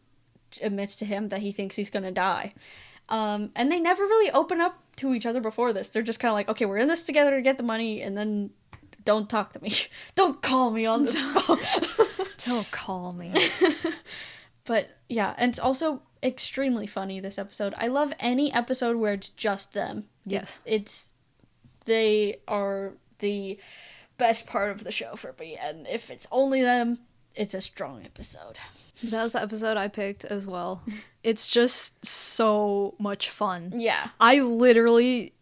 admits to him that he thinks he's gonna die. And they never really open up to each other before this. They're just kind of like, okay, we're in this together to get the money, and then don't talk to me. Don't call me on this phone. Don't call me. But yeah, and it's also extremely funny, this episode. I love any episode where it's just them. Yes. They are the best part of the show for me, and if it's only them, it's a strong episode. That was the episode I picked as well. It's just so much fun. Yeah. I literally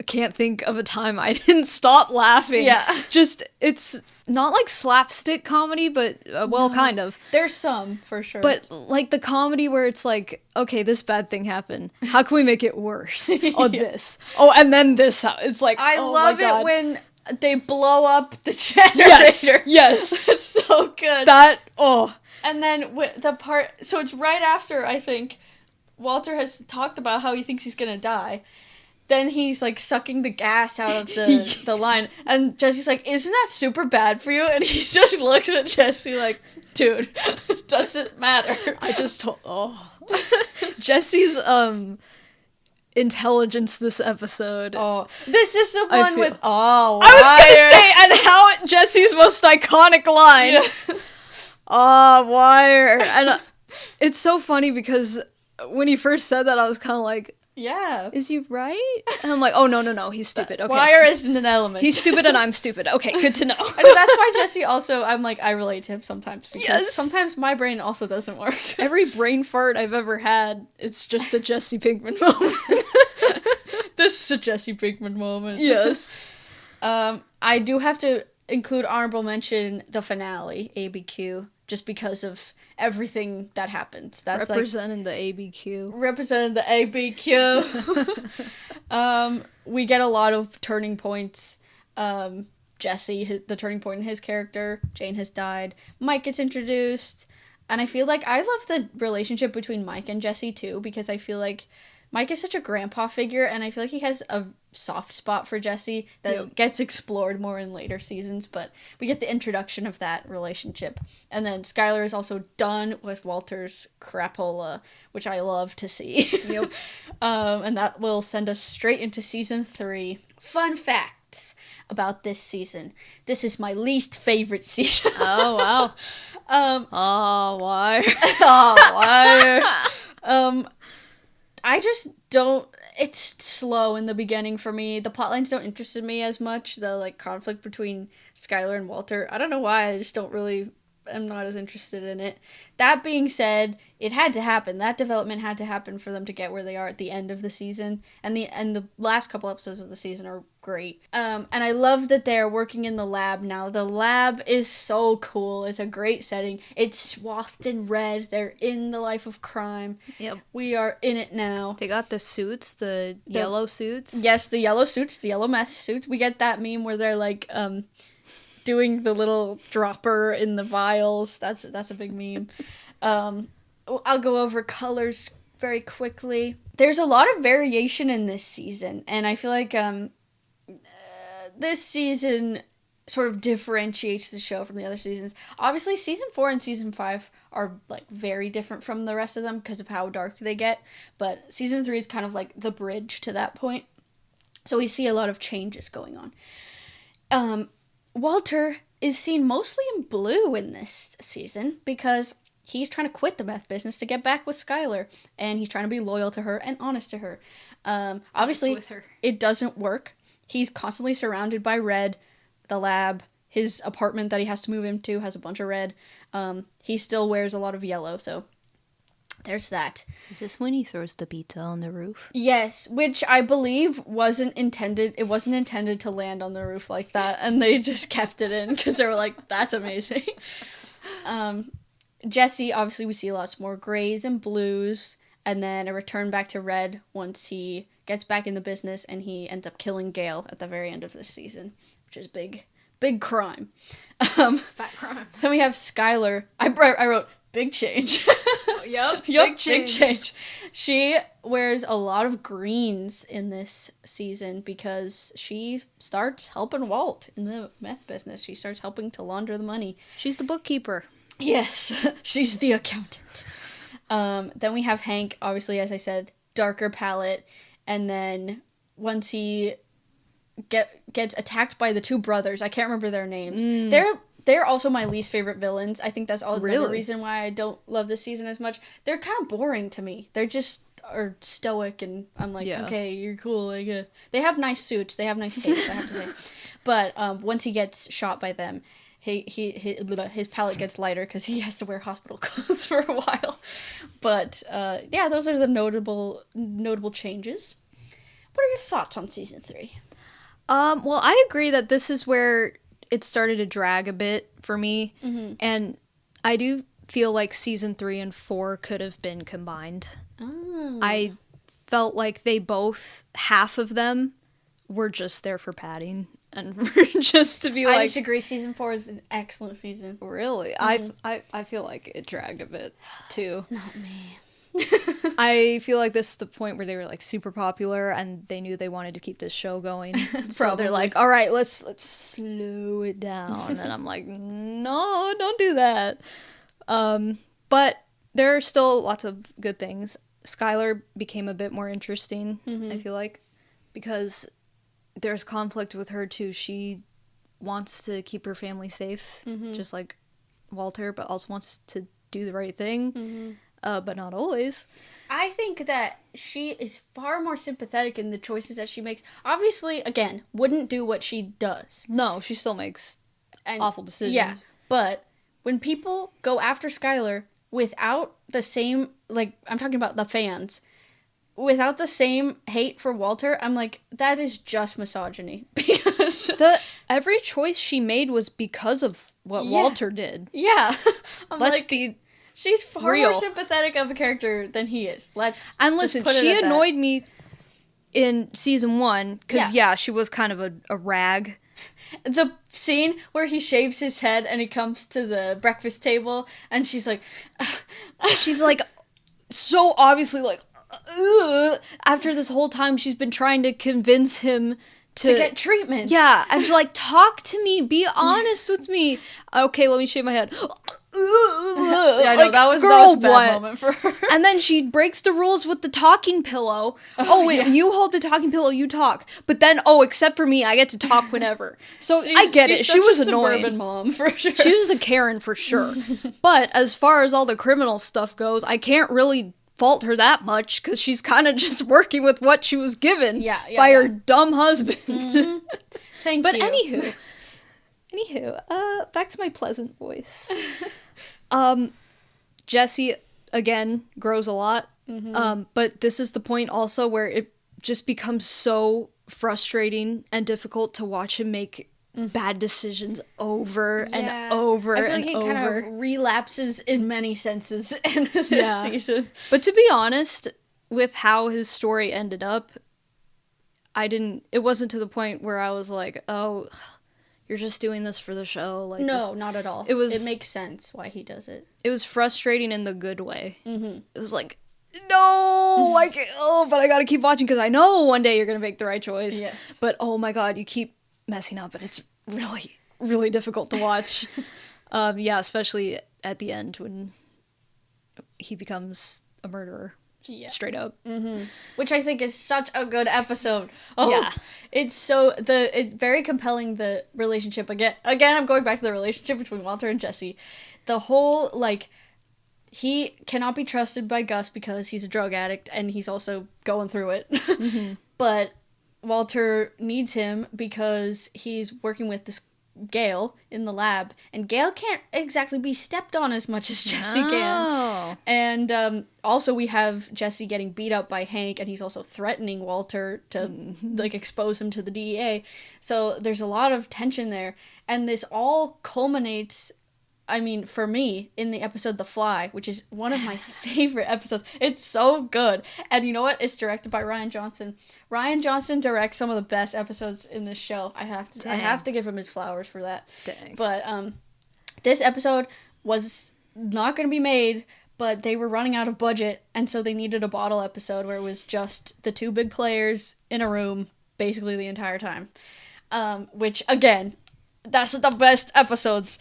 can't think of a time I didn't stop laughing. Yeah. Just, it's not like slapstick comedy, but, well, kind of. There's some, for sure. But, like, the comedy where it's like, okay, this bad thing happened. How can we make it worse? Oh, this. Oh, and then this. It's like, I oh love my God. it when they blow up the generator. Yes. It's so good. And then the part, so it's right after, I think, Walter has talked about how he thinks he's gonna die. Then he's, like, sucking the gas out of the line. And Jesse's like, isn't that super bad for you? And he just looks at Jesse like, dude, it doesn't matter. Jesse's, intelligence this episode. Oh, this is the one with, I was gonna say, and how Jesse's most iconic line. Yeah. Wire. And it's so funny because when he first said that, I was kind of like, yeah. Is he right? And I'm like, oh, no, he's stupid. Okay. Wire isn't an element. He's stupid and I'm stupid. Okay, good to know. And that's why Jesse also, I'm like, I relate to him sometimes. Yes. Sometimes my brain also doesn't work. Every brain fart I've ever had, it's just a Jesse Pinkman moment. This is a Jesse Pinkman moment. Yes. I do have to include honorable mention the finale, ABQ, just because of everything that happens. That's representing the ABQ. Representing the ABQ. We get a lot of turning points. Jesse, the turning point in his character. Jane has died. Mike gets introduced. And I feel like I love the relationship between Mike and Jesse too, because I feel like Mike is such a grandpa figure, and I feel like he has a soft spot for Jesse that gets explored more in later seasons, but we get the introduction of that relationship. And then Skylar is also done with Walter's crapola, which I love to see. Yep. And that will send us straight into season 3. Fun facts about this season. This is my least favorite season. Oh, wow. Oh, why? Oh, why? I just don't... It's slow in the beginning for me. The plotlines don't interest me as much. The, like, conflict between Skylar and Walter. I don't know why. I just don't really... I'm not as interested in it. That being said, it had to happen. That development had to happen for them to get where they are at the end of the season. And the last couple episodes of the season are great. And I love that they're working in the lab now. The lab is so cool. It's a great setting. It's swathed in red. They're in the life of crime. Yep. We are in it now. They got the suits, the yellow suits. Yes, the yellow suits, the yellow meth suits. We get that meme where they're like, doing the little dropper in the vials. That's a big meme. I'll go over colors very quickly. There's a lot of variation in this season, and I feel like this season sort of differentiates the show from the other seasons. Obviously, season 4 and season 5 are like very different from the rest of them because of how dark they get, but season 3 is kind of like the bridge to that point. So we see a lot of changes going on. Walter is seen mostly in blue in this season because he's trying to quit the meth business to get back with Skylar, and he's trying to be loyal to her and honest to her. Obviously, with her. It doesn't work. He's constantly surrounded by red. The lab, his apartment that he has to move into has a bunch of red. He still wears a lot of yellow, so there's that. Is this when he throws the pizza on the roof? Yes, which I believe wasn't intended. It wasn't intended to land on the roof like that, and they just kept it in because they were like, "That's amazing." Jesse, obviously, we see lots more grays and blues, and then a return back to red once he gets back in the business, and he ends up killing Gail at the very end of this season, which is big crime. Fat crime. Then we have Skylar. I wrote big change. Yep, big change. She wears a lot of greens in this season because she starts helping Walt in the meth business. She starts helping to launder the money. She's the bookkeeper. Yes, she's the accountant. Then we have Hank, obviously, as I said, darker palette. And then once he gets attacked by the two brothers, I can't remember their names. They're also my least favorite villains. I think that's all the reason why I don't love this season as much. They're kind of boring to me. They're just are stoic, and I'm like, okay, you're cool, I guess. They have nice suits. They have nice taste, I have to say. But once he gets shot by them, his palette gets lighter because he has to wear hospital clothes for a while. But yeah, those are the notable changes. What are your thoughts on season 3? Well, I agree that this is where it started to drag a bit for me. Mm-hmm. And I do feel like season 3 and 4 could have been combined. Oh. I felt like they both, half of them, were just there for padding. And just to be like... I disagree. Season 4 is an excellent season. Really? Mm-hmm. I feel like it dragged a bit, too. Not me. I feel like this is the point where they were like super popular and they knew they wanted to keep this show going. So they're like, all right, let's slow it down. And I'm like, no, don't do that. But there are still lots of good things. Skylar became a bit more interesting, I feel like, because there's conflict with her too. She wants to keep her family safe, just like Walter, but also wants to do the right thing. But not always. I think that she is far more sympathetic in the choices that she makes. Obviously, again, wouldn't do what she does. No, she still makes awful decisions. Yeah, but when people go after Skylar without the same, like, I'm talking about the fans, without the same hate for Walter, I'm like, that is just misogyny. Because every choice she made was because of what Walter did. Yeah. Let's be... She's far more sympathetic of a character than he is. And listen, she annoyed me in season 1 because she was kind of a rag. The scene where he shaves his head and he comes to the breakfast table and she's like so obviously like after this whole time she's been trying to convince him to get treatment. Yeah, and she's like, talk to me, be honest with me. Okay, let me shave my head. Yeah, I know, that was a bad moment for her. And then she breaks the rules with the talking pillow. Oh wait, you hold the talking pillow, you talk. But then, except for me, I get to talk whenever. So I get it. She was annoying. Suburban mom, for sure. She was a Karen for sure. But as far as all the criminal stuff goes, I can't really fault her that much because she's kind of just working with what she was given by her dumb husband. Mm-hmm. Thank you. But anywho, back to my pleasant voice. Jesse again grows a lot, but this is the point also where it just becomes so frustrating and difficult to watch him make bad decisions over and over and over. I feel like he kind of relapses in many senses in this season. But to be honest, with how his story ended up, it wasn't to the point where I was like, oh, you're just doing this for the show. Like, no, not at all. It makes sense why he does it. It was frustrating in the good way. Mm-hmm. It was like, no, but I gotta keep watching because I know one day you're gonna make the right choice. Yes. But oh my god, you keep messing up and it's really, really difficult to watch. Especially at the end when he becomes a murderer. Straight up. Mm-hmm. Which I think is such a good episode. Oh, yeah. It's very compelling, the relationship. Again, I'm going back to the relationship between Walter and Jesse. The whole, he cannot be trusted by Gus because he's a drug addict and he's also going through it. Mm-hmm. But Walter needs him because he's working with this Gail in the lab, and Gail can't exactly be stepped on as much as Jesse can. And also we have Jesse getting beat up by Hank, and he's also threatening Walter to expose him to the DEA. So there's a lot of tension there, and this all culminates, for me, in the episode The Fly, which is one of my favorite episodes. It's so good. And you know what? It's directed by Rian Johnson. Rian Johnson directs some of the best episodes in this show. I have to give him his flowers for that. Dang. But this episode was not going to be made, but they were running out of budget, and so they needed a bottle episode where it was just the two big players in a room basically the entire time. Which, again, that's the best episodes.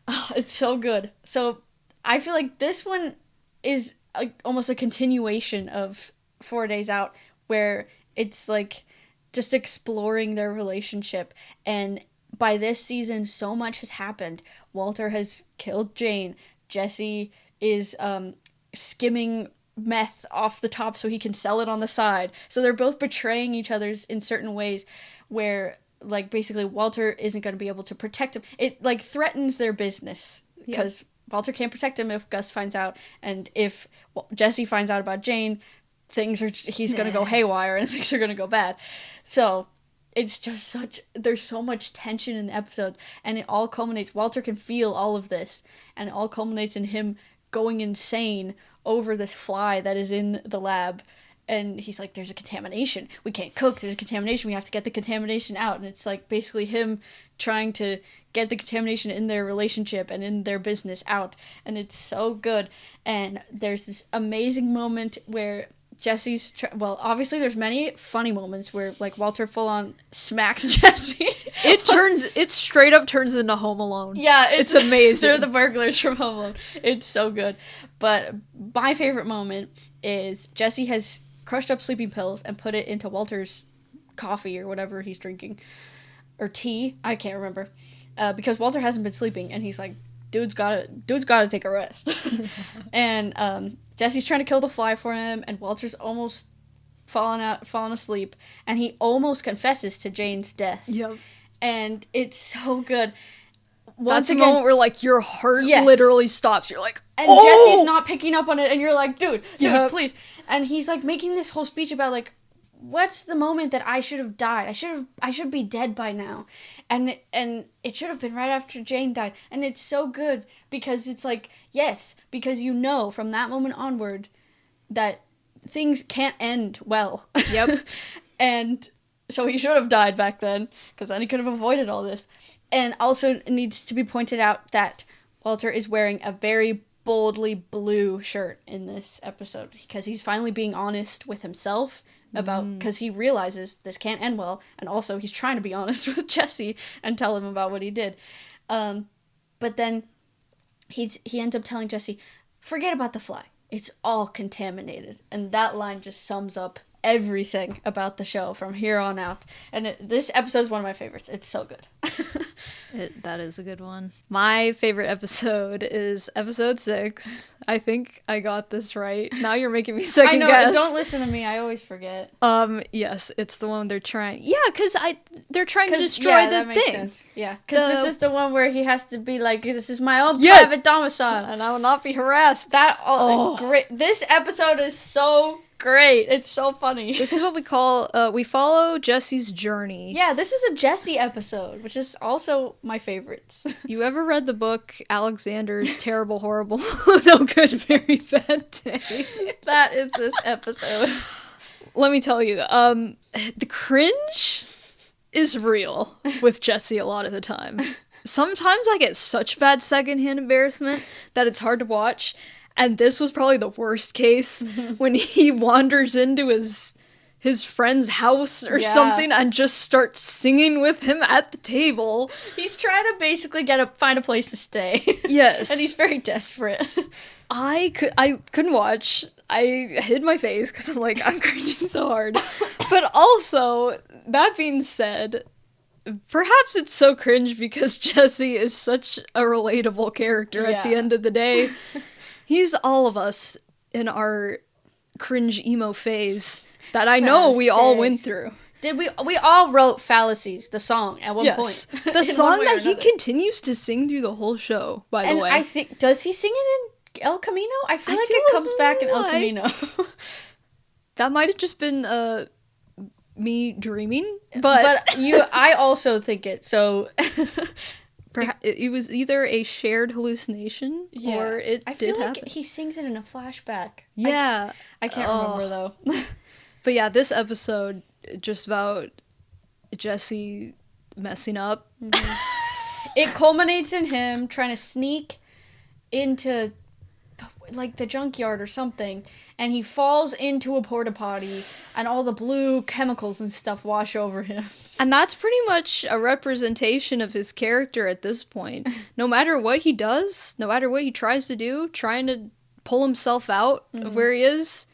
Oh, it's so good. So I feel like this one is almost a continuation of 4 Days Out, where it's just exploring their relationship. And by this season, so much has happened. Walter has killed Jane. Jesse is skimming meth off the top so he can sell it on the side. So they're both betraying each other in certain ways where basically Walter isn't going to be able to protect him. It threatens their business because Walter can't protect him if Gus finds out, and if Jesse finds out about Jane, he's going to go haywire and things are going to go bad. So it's just there's so much tension in the episode, and it all culminates. Walter can feel all of this, and it all culminates in him going insane over this fly that is in the lab. And he's like, there's a contamination. We can't cook. There's a contamination. We have to get the contamination out. And it's basically him trying to get the contamination in their relationship and in their business out. And it's so good. And there's this amazing moment where Jesse's... obviously there's many funny moments where, Walter full-on smacks Jesse. It straight up turns into Home Alone. Yeah. It's amazing. They're the burglars from Home Alone. It's so good. But my favorite moment is Jesse has crushed up sleeping pills and put it into Walter's coffee or whatever he's drinking, or tea, I can't remember, because Walter hasn't been sleeping, and he's like, dude's gotta take a rest. And Jesse's trying to kill the fly for him, and Walter's almost fallen asleep, and he almost confesses to Jane's death. Yep. And it's so good. That's a moment where your heart literally stops. You're like, and Jesse's not picking up on it, and you're like, dude, please. And he's making this whole speech about what's the moment that I should have died? I should be dead by now. And it should have been right after Jane died. And it's so good because it's yes, because from that moment onward that things can't end well. Yep. And so he should have died back then, because then he could have avoided all this. And also it needs to be pointed out that Walter is wearing a very boldly blue shirt in this episode because he's finally being honest with himself about, because he realizes this can't end well, and also he's trying to be honest with Jesse and tell him about what he did. But then he ends up telling Jesse, forget about the fly. It's all contaminated. And that line just sums up everything about the show from here on out. And this episode is one of my favorites. It's so good. That is a good one. My favorite episode is episode 6. I think I got this right. Now you're making me second guess. I know, don't listen to me. I always forget. Yes, it's the one they're trying. Yeah, because they're trying to destroy the makes thing. Sense. Yeah, because this is the one where he has to be like, this is my own private domicile. And I will not be harassed. Great. This episode is so great. It's so funny. This is what we call, we follow Jesse's journey. Yeah, this is a Jesse episode, which is also my favorites. You ever read the book Alexander's Terrible, Horrible, No Good, Very Bad Day? That is this episode. Let me tell you, the cringe is real with Jesse a lot of the time. Sometimes I get such bad secondhand embarrassment that it's hard to watch. And this was probably the worst case when he wanders into his friend's house or something and just starts singing with him at the table. He's trying to basically find a place to stay. Yes. And he's very desperate. I couldn't watch. I hid my face because I'm like, I'm cringing so hard. But also, that being said, perhaps it's so cringe because Jesse is such a relatable character at the end of the day. He's all of us in our cringe emo phase that I know we all went through. We all wrote Fallacies, the song, at one point. The song that he continues to sing through the whole show, by the way. And I think, does he sing it in El Camino? I feel like it comes back in El Camino. That might have just been me dreaming, but I also think it, so... It was either a shared hallucination or it I did feel like happen. he sings it in a flashback. Yeah. I can't remember, though. But yeah, this episode, just about Jesse messing up. Mm-hmm. It culminates in him trying to sneak into, like, the junkyard or something, and he falls into a porta potty, and all the blue chemicals and stuff wash over him. And that's pretty much a representation of his character at this point. No matter what he does, no matter what he tries to do, trying to pull himself out of where he is,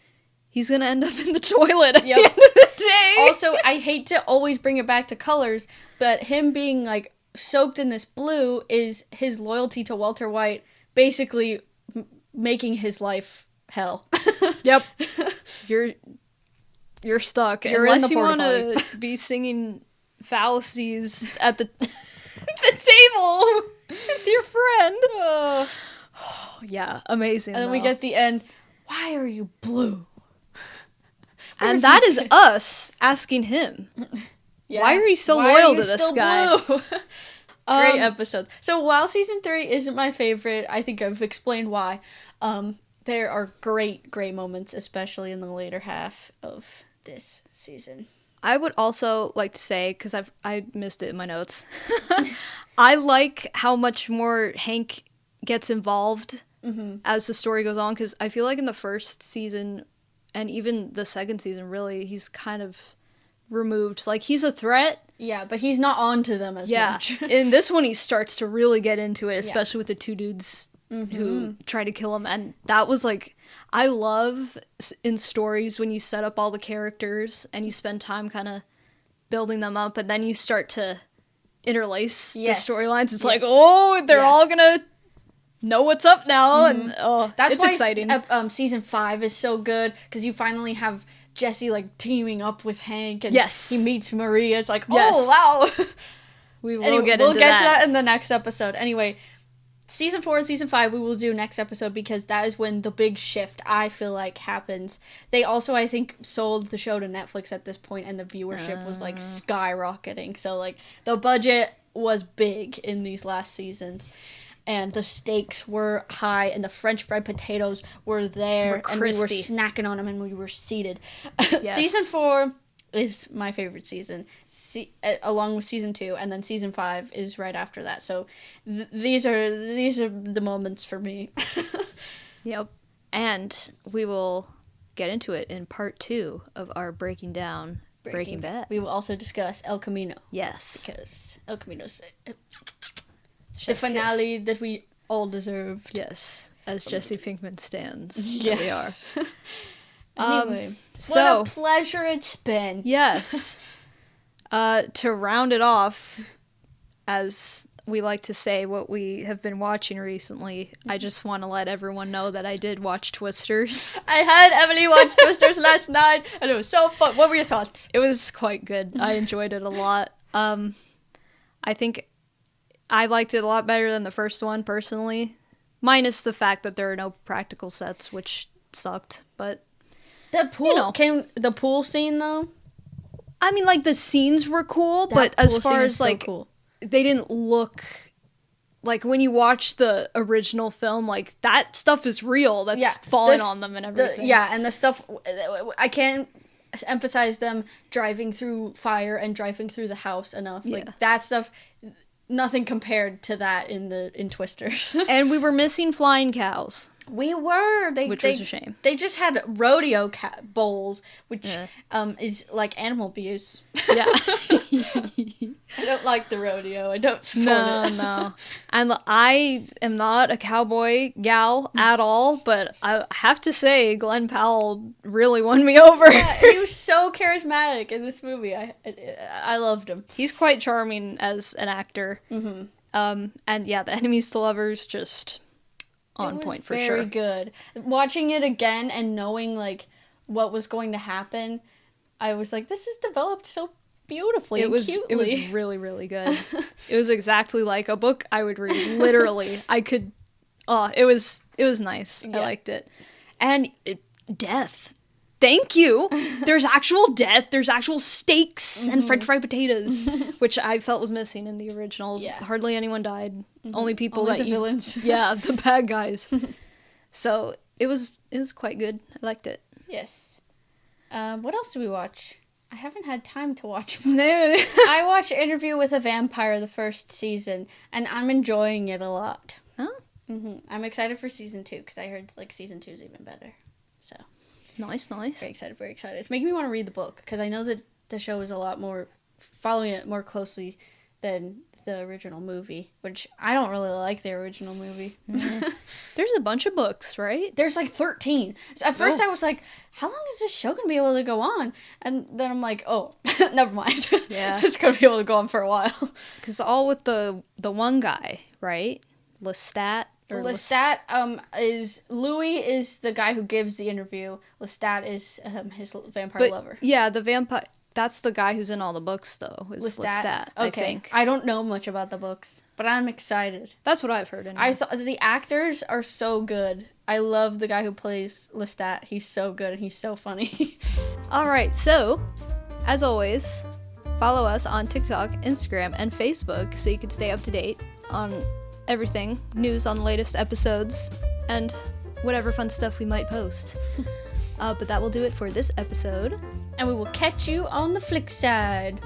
he's gonna end up in the toilet at the end of the day. Also, I hate to always bring it back to colors, but him being, like, soaked in this blue is his loyalty to Walter White, basically making his life hell. Yep. You're stuck. You're unless you want to be singing fallacies at the table with your friend. Oh, yeah, amazing. And then we get the end. Why are you blue? And that is us asking him. Yeah. Why are you so loyal to this guy? Great episode. So while season 3 isn't my favorite, I think I've explained why. There are great moments, especially in the later half of this season. I would also like to say, because I missed it in my notes, I like how much more Hank gets involved as the story goes on, because I feel like in the first season, and even the second season, really, he's kind of removed. Like, he's a threat. Yeah, but he's not on to them as much. In this one, he starts to really get into it, especially with the two dudes who try to kill him. And that was like, I love in stories when you set up all the characters and you spend time kind of building them up, and then you start to interlace the storylines. It's like, oh, they're all gonna know what's up now, and that's it's why exciting. Season 5 is so good, because you finally have Jesse, like, teaming up with Hank, and he meets Maria. It's like, oh, wow. We'll get to that in the next episode. Anyway, Season 4 and Season 5 we will do next episode, because that is when the big shift, I feel like, happens. They also, I think, sold the show to Netflix at this point, and the viewership was, like, skyrocketing. So, like, the budget was big in these last seasons, and the stakes were high, and the French fried potatoes were there, and we were snacking on them, and we were seated. Yes. Season 4 is my favorite season, along with Season 2, and then Season 5 is right after that. So these are the moments for me. Yep. And we will get into it in part 2 of our breaking down Breaking Bad. We will also discuss El Camino. Yes. Because El Camino's the Chef's finale that we all deserved. Yes. As Jesse Pinkman stands. Yes. There we are. Anyway, So, what a pleasure it's been. yes. To round it off, as we like to say what we have been watching recently, I just want to let everyone know that I did watch Twisters. I had Emily watch Twisters last night, and it was so fun. What were your thoughts? It was quite good. I enjoyed it a lot. I think I liked it a lot better than the first one, personally. Minus the fact that there are no practical sets, which sucked. But The pool the pool scene though. I mean, like, the scenes were cool, but as far as like, cool. they didn't look like, when you watch the original film, like, that stuff is real. That's falling on them and everything. And the stuff, I can't emphasize them driving through fire and driving through the house enough. Like, that stuff, nothing compared to that in Twisters. And we were missing flying cows. We were. Which was a shame. They just had rodeo bowls, which is like animal abuse. Yeah. I don't like the rodeo. I don't support it. No. And I am not a cowboy gal at all, but I have to say, Glenn Powell really won me over. Yeah, he was so charismatic in this movie. I loved him. He's quite charming as an actor. Mm-hmm. And yeah, the enemies to lovers, just on point for sure. Very good. Watching it again and knowing like what was going to happen, I was like, this is developed so beautifully and cutely. It was really, really good. It was exactly like a book I would read. Literally. It was nice. Yeah. I liked it. And death. Thank you. There's actual death. There's actual steaks and French fried potatoes, which I felt was missing in the original. Yeah. Hardly anyone died. Only people the villains. Yeah, the bad guys. So it was quite good. I liked it. Yes. What else do we watch? I haven't had time to watch much. I watched Interview with a Vampire the first season, and I'm enjoying it a lot. Huh? I'm excited for season 2 because I heard like season 2 is even better. So. Nice. Very excited. It's making me want to read the book because I know that the show is a lot more following it more closely than the original movie, which I don't really like the original movie. There's a bunch of books, right? There's like 13. So at first I was like, how long is this show going to be able to go on? And then I'm like, oh, never mind. Yeah. It's going to be able to go on for a while. Because all with the one guy, right? Lestat? Lestat is Louis is the guy who gives the interview. Lestat is his vampire lover. Yeah, the vampire. That's the guy who's in all the books, though. Is Lestat. I think. I don't know much about the books, but I'm excited. That's what I've heard. Anyway. I thought the actors are so good. I love the guy who plays Lestat. He's so good and he's so funny. All right, so as always, follow us on TikTok, Instagram, and Facebook so you can stay up to date on everything, news on the latest episodes, and whatever fun stuff we might post. But that will do it for this episode. And we will catch you on the flick side.